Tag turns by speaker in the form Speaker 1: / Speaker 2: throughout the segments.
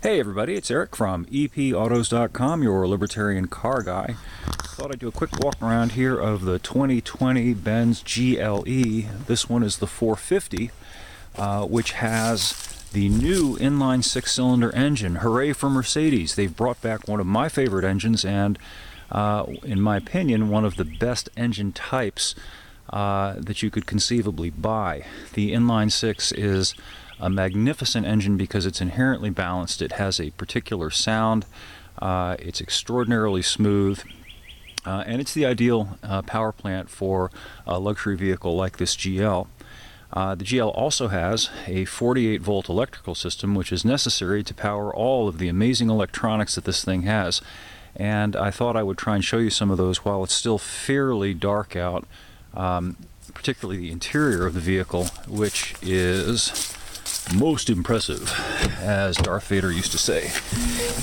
Speaker 1: Hey everybody, it's Eric from epautos.com, your libertarian car guy. Thought I'd do a quick walk around here of the 2020 Benz GLE. This one is the 450, which has the new inline six-cylinder engine. Hooray for Mercedes. They've brought back one of my favorite engines and, in my opinion, one of the best engine types that you could conceivably buy. The inline six is a magnificent engine because it's inherently balanced. It has a particular sound. It's extraordinarily smooth. And it's the ideal power plant for a luxury vehicle like this GL. The GL also has a 48-volt electrical system, which is necessary to power all of the amazing electronics that this thing has. And I thought I would try and show you some of those while it's still fairly dark out, particularly the interior of the vehicle, which is most impressive, as Darth Vader used to say.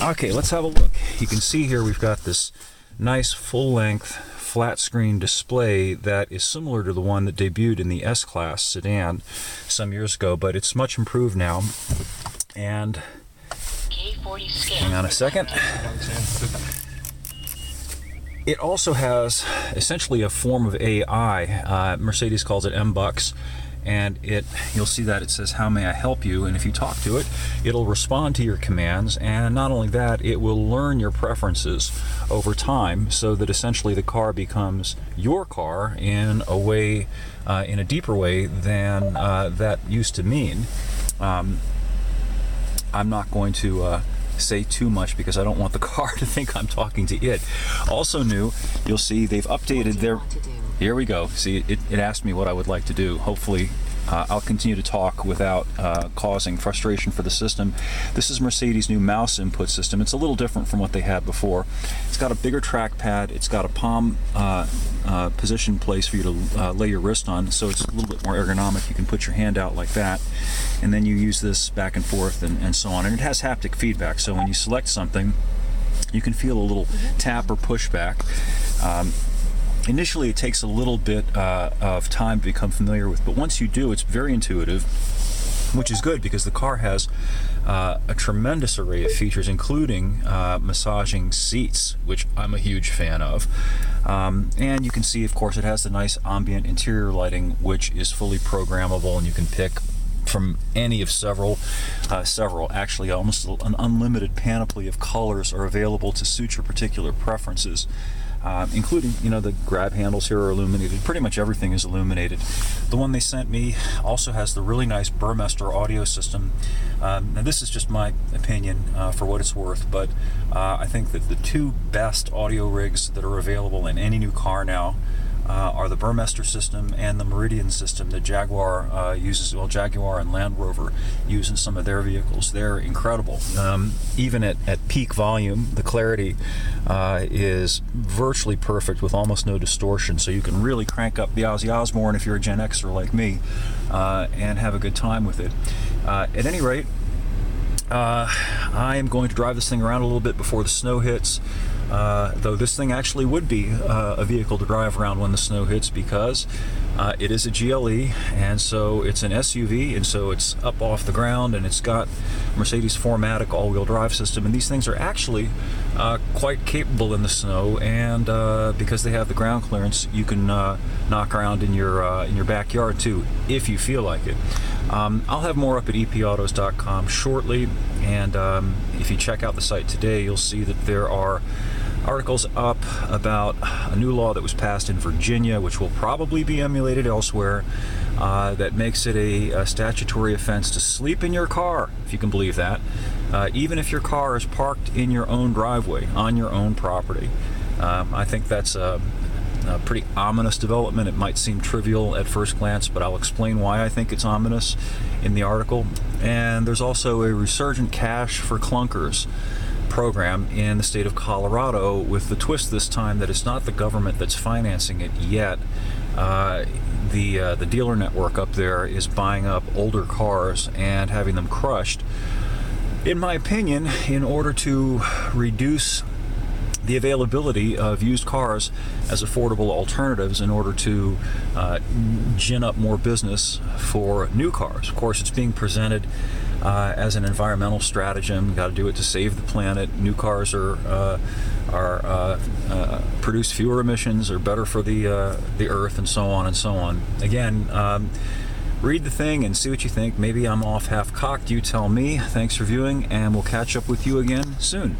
Speaker 1: Okay, let's have a look. You can see here we've got this nice full-length flat screen display that is similar to the one that debuted in the S-Class sedan some years ago, but it's much improved now. And hang on a second. It also has essentially a form of AI. Mercedes calls it MBUX. And you'll see that it says, "How may I help you?" And if you talk to it, it'll respond to your commands. And not only that, it will learn your preferences over time, so that essentially the car becomes your car in a way, in a deeper way than that used to mean. I'm not going to say too much because I don't want the car to think I'm talking to it. Also new, you'll see they've updated their... Here we go. See, it asked me what I would like to do. Hopefully, I'll continue to talk without causing frustration for the system. This is Mercedes' new mouse input system. It's a little different from what they had before. It's got a bigger trackpad. It's got a palm position place for you to lay your wrist on, so it's a little bit more ergonomic. You can put your hand out like that, and then you use this back and forth and so on. And it has haptic feedback, so when you select something, you can feel a little tap or pushback. Initially, it takes a little bit of time to become familiar with, but once you do, it's very intuitive, which is good because the car has a tremendous array of features, including massaging seats, which I'm a huge fan of. And you can see, of course, it has the nice ambient interior lighting, which is fully programmable, and you can pick from any of several, actually almost an unlimited panoply of colors are available to suit your particular preferences. Including, the grab handles here are illuminated. Pretty much everything is illuminated. The one they sent me also has the really nice Burmester audio system. Now this is just my opinion for what it's worth, but I think that the two best audio rigs that are available in any new car now are the Burmester system and the Meridian system that Jaguar uses. Well, Jaguar and Land Rover use in some of their vehicles. They're incredible. Even at peak volume, the clarity is virtually perfect with almost no distortion, so you can really crank up the Ozzy Osbourne if you're a Gen Xer like me and have a good time with it. At any rate, I am going to drive this thing around a little bit before the snow hits, though this thing actually would be a vehicle to drive around when the snow hits because it is a GLE, and so it's an SUV, and so it's up off the ground, and it's got Mercedes 4MATIC all-wheel drive system, and these things are actually quite capable in the snow, and because they have the ground clearance, you can knock around in your backyard too, if you feel like it. I'll have more up at epautos.com shortly, and if you check out the site today, you'll see that there are articles up about a new law that was passed in Virginia, which will probably be emulated elsewhere, that makes it a statutory offense to sleep in your car, if you can believe that, even if your car is parked in your own driveway, on your own property. I think that's a pretty ominous development. It might seem trivial at first glance, but I'll explain why I think it's ominous in the article. And there's also a resurgent cash for clunkers program in the state of Colorado, with the twist this time that it's not the government that's financing it yet. The dealer network up there is buying up older cars and having them crushed, in my opinion, in order to reduce the availability of used cars as affordable alternatives in order to gin up more business for new cars. Of course, it's being presented as an environmental stratagem. Got to do it to save the planet. New cars produce fewer emissions, are better for the Earth, and so on and so on. Again, read the thing and see what you think. Maybe I'm off half-cocked. You tell me. Thanks for viewing, and we'll catch up with you again soon.